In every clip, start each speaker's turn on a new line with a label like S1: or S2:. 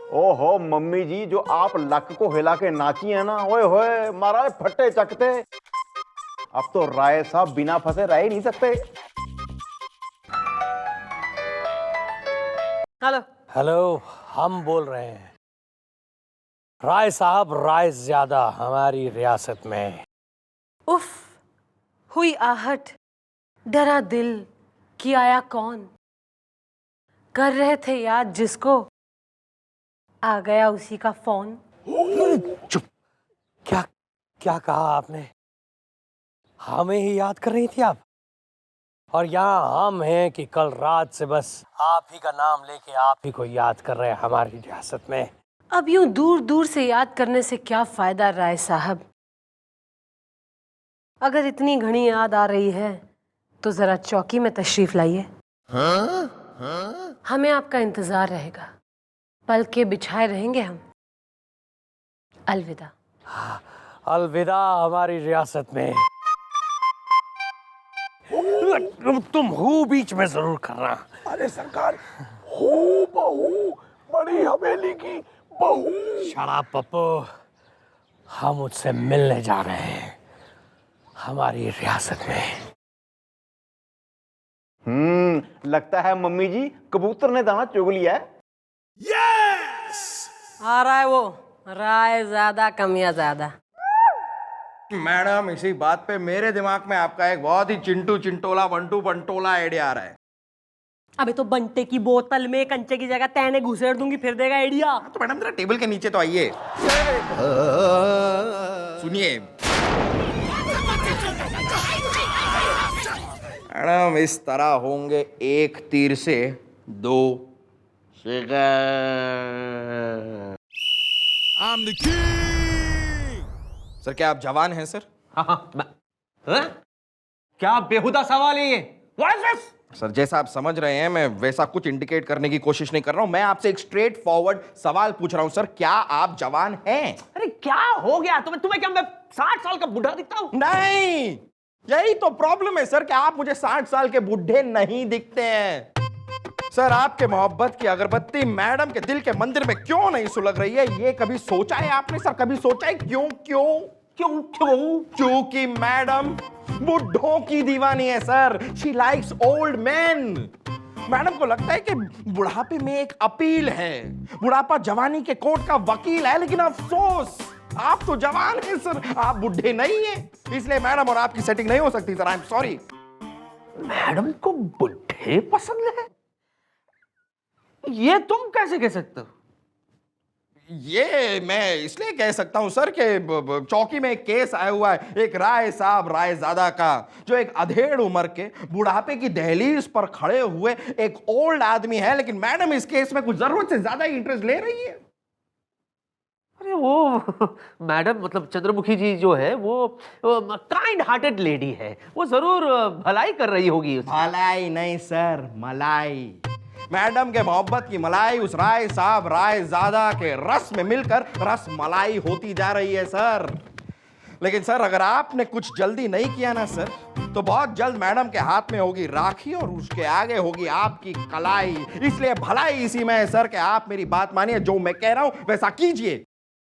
S1: ओहो मम्मी जी, जो आप लक को हिला के नाची है ना, ओए होए महाराज फट्टे चकते। अब तो राय साहब बिना फंसे रह ही नहीं सकते।
S2: हेलो
S3: हेलो, हम बोल रहे हैं। राय साहब, राय ज्यादा हमारी रियासत में।
S2: उफ, हुई आहट, डरा दिल कि आया कौन। कर रहे थे याद जिसको, आ गया उसी का फोन।
S3: चुप। क्या क्या कहा आपने? हमें ही याद कर रही थी आप? और यहाँ हम हैं कि कल रात से बस आप ही का नाम लेके आप ही को याद कर रहे हैं हमारी रियासत में।
S2: अब यूं दूर दूर से याद करने से क्या फायदा राय साहब। अगर इतनी घनी याद आ रही है तो जरा चौकी में तशरीफ लाइए। हमें आपका इंतजार रहेगा, पल के बिछाए रहेंगे हम। अलविदा।
S3: अलविदा हमारी रियासत में। तुम हूँ बीच में जरूर करना।
S4: अरे सरकार, हो बहू, बड़ी हवेली की बहू।
S3: शराब पप्पू, हम उससे मिलने जा रहे हैं हमारी रियासत में।
S1: लगता है मम्मी जी कबूतर ने दाना चुग लिया है।
S4: यस!
S2: आ रहा है वो राय ज्यादा कमियां ज्यादा।
S5: मैडम, इसी बात पे मेरे दिमाग में आपका एक बहुत ही चिंटू चिंटोला बंटू बंटोला आइडिया आ रहा है।
S2: अबे तो बंटे की बोतल में कंचे की जगह तैने घुसेड़ दूंगी, फिर देगा आइडिया।
S5: तो मैडम जरा टेबल के नीचे तो आइए। सुनिए मैडम, इस तरह होंगे एक तीर से दो शिकार। सर, क्या आप जवान हैं सर?
S6: क्या बेहुदा सवाल है ये? What is this?
S5: सर, जैसा आप समझ रहे हैं, मैं वैसा कुछ इंडिकेट करने की कोशिश नहीं कर रहा हूं। मैं आपसे एक स्ट्रेट फॉरवर्ड सवाल पूछ रहा हूं सर, क्या आप जवान हैं?
S6: अरे क्या हो गया तुम्हें क्या मैं 60 साल का बुढ़ा दिखता हूं?
S5: नहीं, यही तो प्रॉब्लम है सर कि आप मुझे 60 साल के बुढ़े नहीं दिखते हैं। सर, आपके मोहब्बत की अगरबत्ती मैडम के दिल के मंदिर में क्यों नहीं सुलग रही है, ये कभी सोचा है आपने सर? कभी सोचा है क्यों क्यों
S6: क्यों क्यों?
S5: क्योंकि मैडम बुढ़ों की दीवानी है sir. She likes old man. Madam को लगता है कि बुढ़ापे में एक अपील है, बुढ़ापा जवानी के कोर्ट का वकील है। लेकिन अफसोस, आप तो जवान हैं सर, आप बुढ़े नहीं हैं। इसलिए मैडम और आपकी सेटिंग नहीं हो सकती sir. I am sorry.
S6: Madam को बुढ़े पसंद है? ये तुम कैसे कह सकते हो?
S5: ये मैं इसलिए कह सकता हूं सर कि चौकी में एक केस आया हुआ है, एक राय साहब रायजादा का, जो एक अधेड़ उम्र के बुढ़ापे की दहलीज पर खड़े हुए एक ओल्ड आदमी है। लेकिन मैडम इस केस में कुछ जरूरत से ज्यादा इंटरेस्ट ले रही है।
S6: अरे वो मैडम, मतलब चंद्रमुखी जी जो है वो काइंड हार्टेड लेडी है, वो जरूर भलाई कर रही होगी।
S5: भलाई नहीं सर, मलाई। मैडम के मोहब्बत की मलाई उस राय साहब रायजादा के रस में मिलकर रस मलाई होती जा रही है सर। लेकिन सर, अगर आपने कुछ जल्दी नहीं किया ना सर, तो बहुत जल्द मैडम के हाथ में होगी राखी और उसके आगे होगी आपकी कलाई। इसलिए भलाई इसी में है सर कि आप मेरी बात मानिए, जो मैं कह रहा हूं वैसा कीजिए।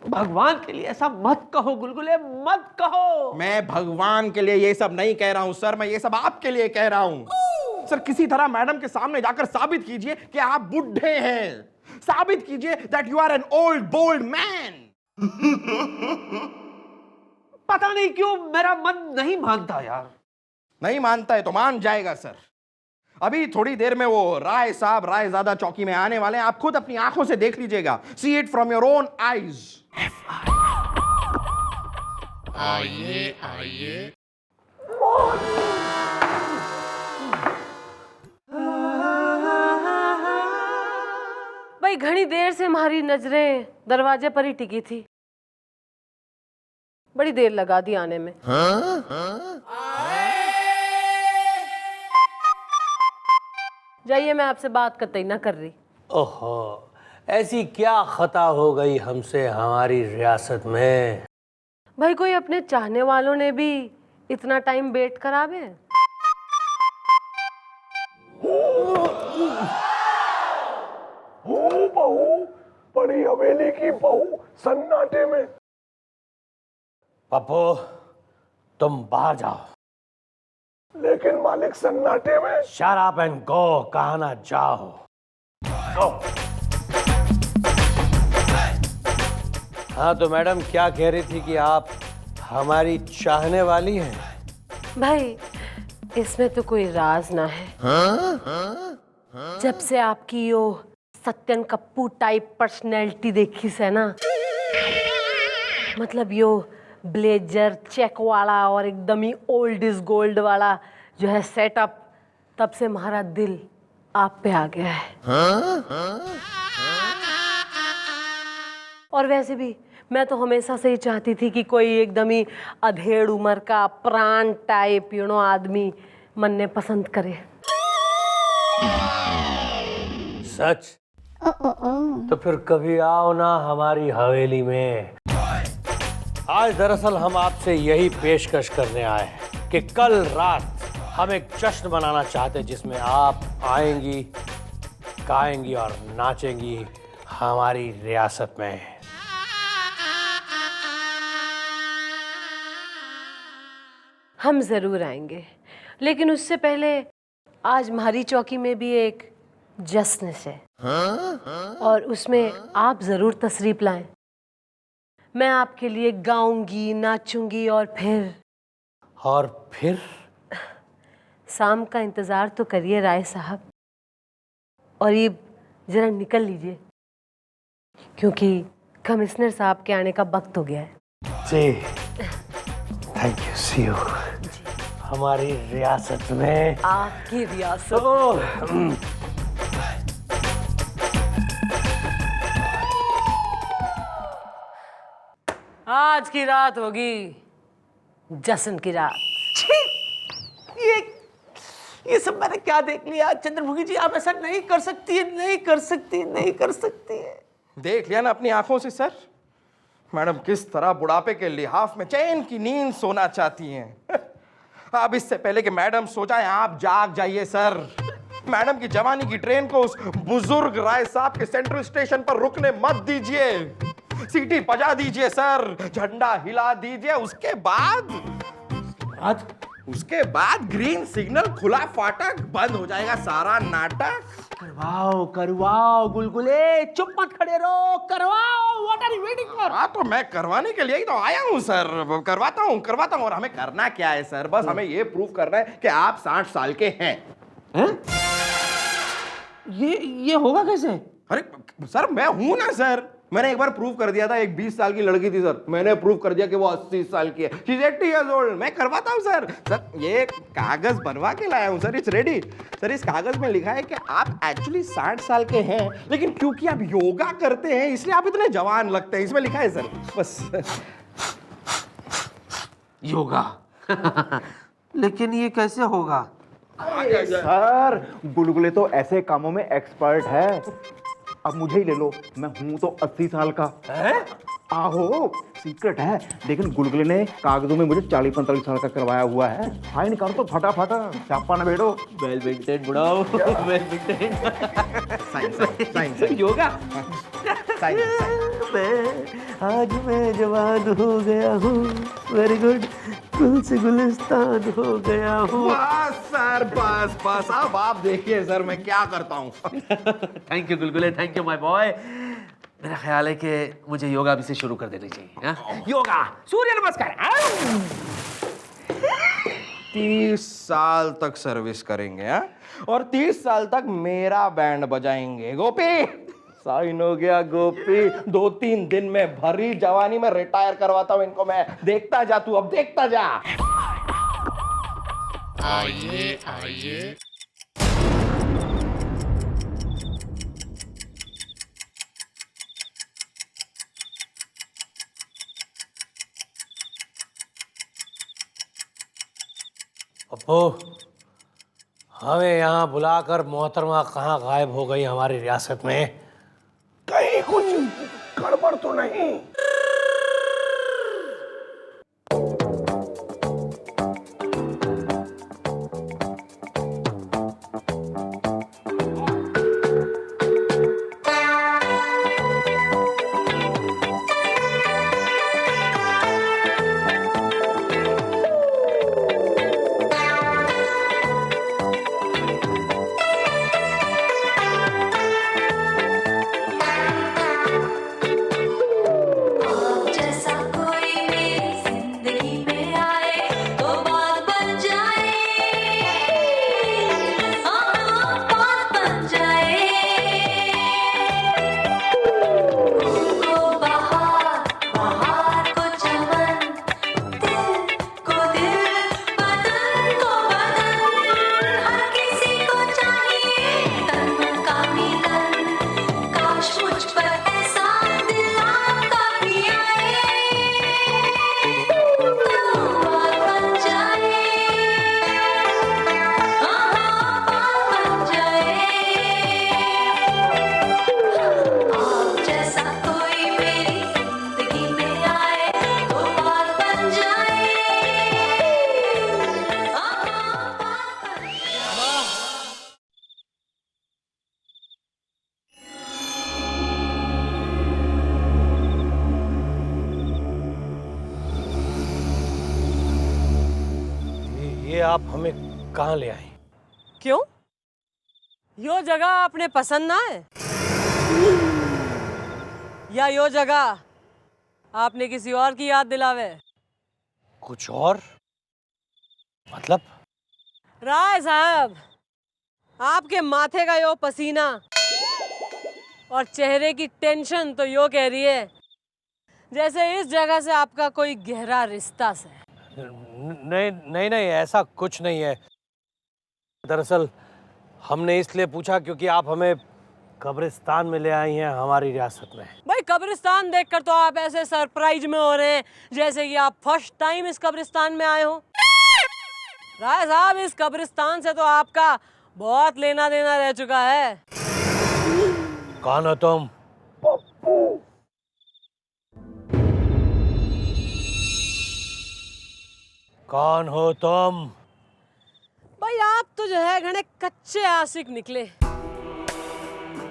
S6: भगवान के लिए ऐसा मत कहो गुलगुले, मत कहो।
S5: मैं भगवान के लिए ये सब नहीं कह रहा हूं सर, मैं ये सब आपके लिए कह rहा हूं। सर, किसी तरह मैडम के सामने जाकर साबित कीजिए कि आप बुढ़े हैं। साबित कीजिए that you are an old bold man.
S6: पता नहीं क्यों मेरा मन नहीं मानता यार।
S5: नहीं मानता है तो मान जाएगा सर। अभी थोड़ी देर में वो राय साहब रायजादा चौकी में आने वाले हैं, आप खुद अपनी आंखों से देख लीजिएगा। See it from your own eyes.
S4: आइए आइए।
S2: भाई घनी देर से हमारी नजरें दरवाजे पर ही टिकी थी, बड़ी देर लगा दी आने में। जाइए, मैं आपसे बात कतई ना कर रही।
S3: ओहो, ऐसी क्या खता हो गई हमसे हमारी रियासत में?
S2: भाई कोई अपने चाहने वालों ने भी इतना टाइम वेट करावे?
S4: हो बहू, बड़ी हवेली की बहू सन्नाटे में।
S3: पप्पू तुम बाहर जाओ।
S4: लेकिन मालिक सन्नाटे में।
S3: शट अप एंड गो, कहा ना जाओ। हाँ तो मैडम क्या कह रही थी कि आप हमारी चाहने वाली हैं?
S2: भाई इसमें तो कोई राज ना है। जब से आपकी यो सत्यन कप्पू टाइप पर्सनैलिटी देखी से ना, मतलब यो ब्लेजर चेक वाला और एकदम ही ओल्ड इज गोल्ड वाला जो है सेटअप, तब से हमारा दिल आप पे आ गया है। और वैसे भी मैं तो हमेशा से ही चाहती थी कि कोई एकदम ही अधेड़ उम्र का प्राण टाइप आदमी मन ने पसंद करे।
S3: सच? तो फिर कभी आओ ना हमारी हवेली में। आज दरअसल हम आपसे यही पेशकश करने आए हैं कि कल रात हम एक जश्न मनाना चाहते हैं जिसमें आप आएंगी, गाएंगी और नाचेंगी हमारी रियासत में।
S2: हम जरूर आएंगे, लेकिन उससे पहले आज हमारी चौकी में भी एक जश्न है और उसमें आप जरूर तशरीफ लाएं। मैं आपके लिए गाऊंगी, नाचूंगी और फिर शाम का इंतजार तो करिए राय साहब, और ये जरा निकल लीजिए क्योंकि कमिश्नर साहब के आने का वक्त हो गया है।
S3: जी थैंक यू, सी यू हमारी रियासत में।
S2: आपकी रियासत। आज की रात होगी जश्न की रात।
S6: ये सब मैंने क्या देख लिया चंद्रमुखी जी, आप ऐसा नहीं कर सकती है, नहीं कर सकती है।
S5: देख लिया ना अपनी आंखों से सर, मैडम किस तरह बुढ़ापे के लिहाफ में चैन की नींद सोना चाहती हैं। अब इससे पहले कि मैडम सो जाए आप जाग जाइए सर। मैडम की जवानी की ट्रेन को उस बुजुर्ग राय साहब के सेंट्रल स्टेशन पर रुकने मत दीजिए। सीटी बजा दीजिए सर, झंडा हिला दीजिए। उसके बाद ग्रीन सिग्नल खुला, फाटक बंद हो जाएगा सारा नाटक।
S6: करवाओ गुलगुले, चुप मत खड़े रहो, करवाओ। What are you waiting for?
S5: हाँ तो मैं करवाने के लिए ही तो आया हूँ सर। करवाता हूँ। और हमें करना क्या है सर? बस हमें ये प्रूव करना है कि आप 60 साल के हैं।
S6: ये होगा कैसे?
S5: अरे सर मैं हूं ना सर, मैंने एक बार प्रूव कर दिया था। एक 20 साल की लड़की थी सर, मैंने प्रूव कर दिया कि वो 80 साल की है। She is 80 years old। मैं करवाता हूं सर। सर ये कागज बनवा के लाया हूं सर, इट्स रेडी। सर इस कागज में लिखा है कि आप एक्चुअली 60 साल के हैं, लेकिन क्योंकि आप योगा करते हैं इसलिए आप इतने जवान लगते हैं। इसमें लिखा है सर, बस।
S6: योगा लेकिन ये कैसे होगा?
S1: सर गुलगुले तो ऐसे कामों में एक्सपर्ट है। अब मुझे ही ले लो, मैं हूं तो 80 साल का। आहो सीक्रेट है, लेकिन गुलगुले ने कागजों में मुझे 40-45 साल का करवाया हुआ है। साइन कर तो फटाफट, चापा न बैठो।
S6: वेल मेंटेन बुढ़ाओ, वेल मेंटेन।
S5: साइन
S6: योगा।
S3: आज मैं जवान हो गया हूँ, वेरी गुड, गुल से गुलिस्तान हो गया हूँ।
S5: बस सर बस अब आप देखिए सर मैं क्या करता हूँ।
S6: Thank you Gulgule, thank you my boy. मेरा ख्याल है कि मुझे योगा भी से शुरू कर देनी चाहिए। हाँ? योगा, सूर्य नमस्कार।
S5: 30 साल तक सर्विस करेंगे हाँ? और 30 साल तक मेरा बैंड बजाएंगे। गोपी साइन हो गया गोपी। 2-3 दिन में भरी जवानी में रिटायर करवाता हूं इनको मैं। देखता जा तू, अब देखता जा। आइए
S3: पप्पू हमें यहाँ बुलाकर मोहतरमा कहाँ गायब हो गई हमारी रियासत में?
S4: कहीं कुछ गड़बड़ तो नहीं?
S3: आप हमें कहाँ ले आए?
S2: क्यों? यो जगह आपने पसंद ना है? या यो जगह आपने किसी और की याद दिलावे?
S3: कुछ और? मतलब?
S2: राय साहब, आपके माथे का यो पसीना और चेहरे की टेंशन तो यो कह रही है जैसे इस जगह से आपका कोई गहरा रिश्ता है।
S3: नहीं नहीं नहीं, ऐसा कुछ नहीं है। दरअसल हमने इसलिए पूछा क्योंकि आप हमें कब्रिस्तान में ले आई हैं हमारी रियासत में।
S2: भाई कब्रिस्तान देखकर तो आप ऐसे सरप्राइज में हो रहे हैं जैसे कि आप फर्स्ट टाइम इस कब्रिस्तान में आए हो। राय साहब, इस कब्रिस्तान से तो आपका बहुत लेना देना रह चुका है।
S3: कौन हो तुम? कौन हो तुम?
S2: भाई आप तो जो है घने कच्चे आशिक निकले।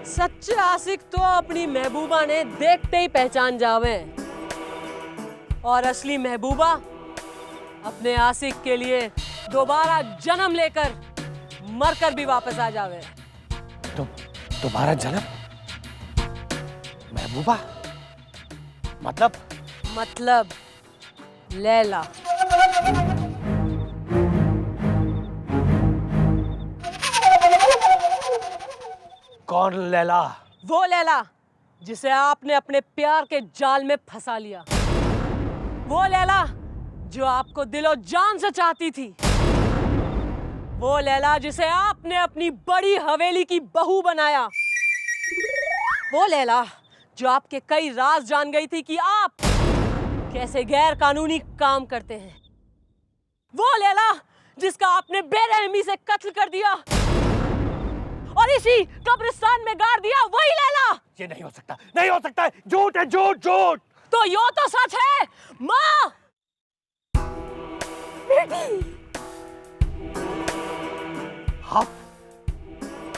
S2: सच्चे आशिक तो अपनी महबूबा ने देखते ही पहचान जावे, और असली महबूबा अपने आशिक के लिए दोबारा जन्म लेकर मरकर भी वापस आ जावे।
S3: तुम दोबारा जन्म? महबूबा?
S2: मतलब लैला।
S3: कौन लैला?
S2: वो लैला जिसे आपने अपने प्यार के जाल में फंसा लिया। वो लैला जो आपको दिलो जान से चाहती थी। वो लैला जिसे आपने अपनी बड़ी हवेली की बहू बनाया। वो लैला जो आपके कई राज जान गई थी कि आप कैसे गैर कानूनी काम करते हैं। वो लैला जिसका आपने बेरहमी से कत्ल कर दिया और इसी कब्रिस्तान में गाड़ दिया। वही लैला।
S3: ये नहीं हो सकता, नहीं हो सकता, झूठ है, झूठ झूठ।
S2: तो यो तो सच है। माँ, बेटी।
S3: हाँ?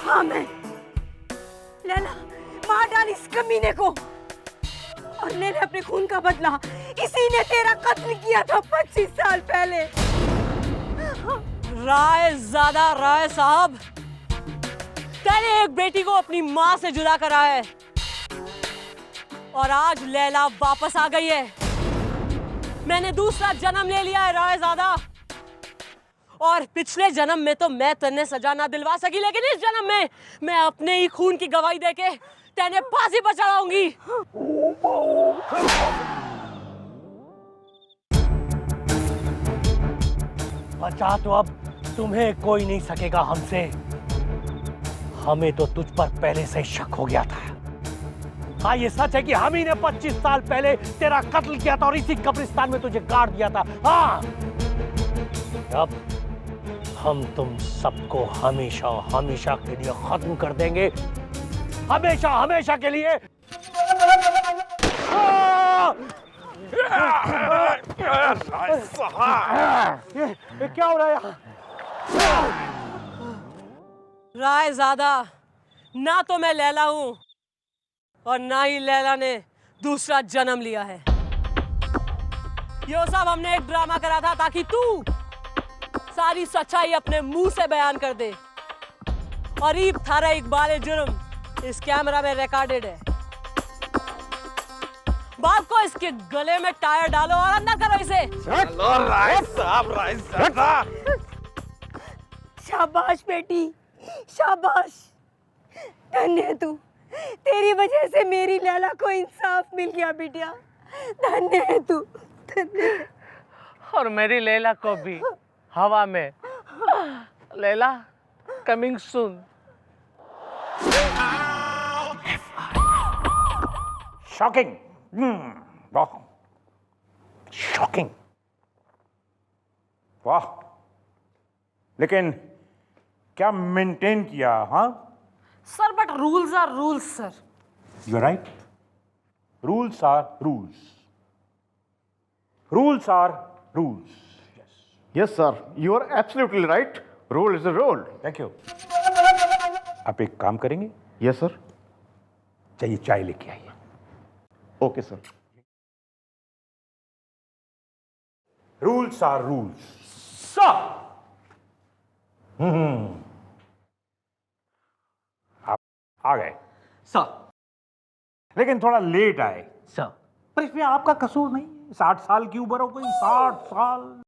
S2: हाँ, मैं लैला मार डाल इस कमीने को और ले ले अपने खून का बदला। इसी ने तेरा कत्ल किया था 25 साल पहले। राय साहब, तेरे एक बेटी को अपनी माँ से जुदा करा है और आज लैला वापस आ गई है। मैंने दूसरा जन्म ले लिया है रायज़ादा, और पिछले जन्म में तो मैं तेने सजा ना दिलवा सकी, लेकिन इस जन्म में मैं अपने ही खून की गवाही देके तेने फांसी पर चढ़ाऊंगी।
S3: बचा तो अब तुम्हें कोई नहीं सकेगा हमसे। हमें तो तुझ पर पहले से शक हो गया था। हाँ, ये सच है कि हम ही ने 25 साल पहले तेरा कत्ल किया था और इसी कब्रिस्तान में तुझे गाड़ दिया था। हाँ, अब हम तुम सबको हमेशा हमेशा के लिए खत्म कर देंगे। हमेशा हमेशा के लिए। ये क्या हो रहा है यहाँ?
S2: रायज़ादा, ना तो मैं लैला हूं और ना ही लैला ने दूसरा जन्म लिया है। यो सब हमने एक ड्रामा करा था ताकि तू सारी सच्चाई अपने मुंह से बयान कर दे। और ईब थारा इकबाल जुर्म इस कैमरा में रिकॉर्डेड है। बाप को इसके गले में टायर डालो और अंदर करो इसे।
S7: शाबाश बेटी, शाबाश। धन्य है तू। तेरी वजह से मेरी लैला को इंसाफ मिल गया बिटिया। धन्य है तू, धन्य है।
S6: और मेरी लैला को भी हवा में। Laila coming soon.
S4: शॉकिंग, वाह, शॉकिंग, वाह। लेकिन क्या मेंटेन किया? हाँ
S2: sir, but rules are rules sir.
S4: You right, rules are rules, rules are rules.
S1: Yes, sir. You are absolutely right. Rule is a rule.
S4: Thank you. आप एक काम करेंगे?
S1: Yes, sir.
S4: चाहिए चाय लेके आइए।
S1: Okay, sir.
S4: Rules are rules. Sir,
S8: आप आ गए,
S6: सर।
S8: लेकिन थोड़ा लेट आए।
S6: सर,
S8: पर इसमें आपका कसूर नहीं है। 60 साल की उम्र हो गई, 60 साल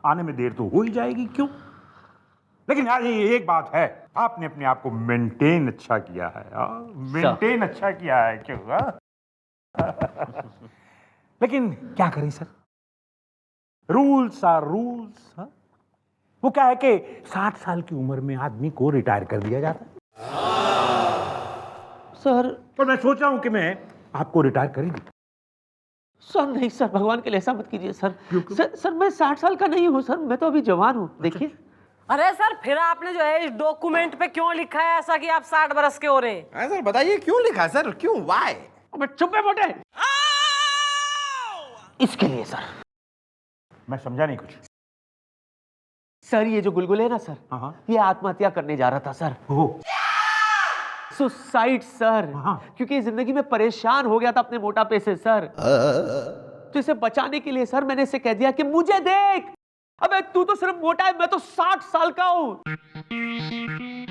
S8: आने में देर तो हो ही जाएगी, क्यों? लेकिन यार ये एक बात है, आपने अपने आप को मेंटेन अच्छा किया है। मेंटेन अच्छा किया है, क्यों? लेकिन क्या करें सर, रूल्स आर रूल्स। वो क्या है कि 60 साल की उम्र में आदमी को रिटायर कर दिया जाता है।
S6: सर।
S8: पर मैं सोच रहा हूं कि मैं आपको रिटायर कर ही दूं।
S6: सर नहीं सर, भगवान के लिए ऐसा मत कीजिए सर। सर मैं 60 साल का नहीं हूँ सर, मैं तो अभी जवान हूँ। देखिए।
S2: अरे सर, फिर आपने जो है इस डॉक्यूमेंट पे क्यों लिखा है ऐसा कि आप 60 बरस के हो रहे हैं?
S5: हाँ सर, बताइए क्यों लिखा सर, क्यों, वाई?
S6: अबे चुप है मोटे। इसके लिए सर।
S8: मैं समझा नहीं कुछ।
S6: सर ये जो गुलगुल है ना सर, ये आत्महत्या करने जा रहा था सर। Suicide sir. क्योंकि जिंदगी में परेशान हो गया था अपने मोटापे से सर। तो इसे बचाने के लिए सर मैंने इसे कह दिया कि मुझे देख, अबे तू तो सिर्फ मोटा है, मैं तो 60 साल का हूँ।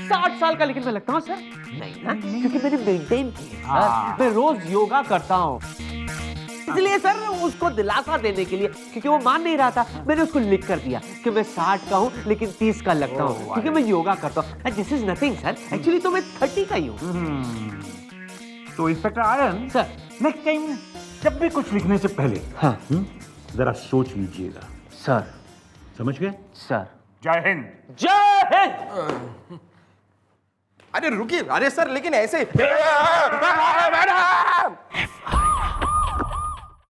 S6: 60 साल का, लेकिन मैं लगता हूँ सर नहीं ना, क्योंकि मैंने मेंटेन किया सर। मैं रोज योगा करता हूँ, इसलिए सर उसको दिलासा देने के लिए, क्योंकि वो मान नहीं रहा था, मैंने उसको लिख कर दिया कि मैं 60 का हूँ लेकिन 30 का लगता हूँ, क्योंकि मैं योगा करता हूँ। This is nothing sir, actually तो मैं 30 का ही हूँ।
S8: तो inspector ion sir, next time जब भी कुछ लिखने से पहले जरा सोच लीजिएगा
S6: सर।
S8: समझ गए
S6: सर?
S8: जय हिंद।
S6: जय हिंद।
S5: अरे रुकिए, अरे सर लेकिन ऐसे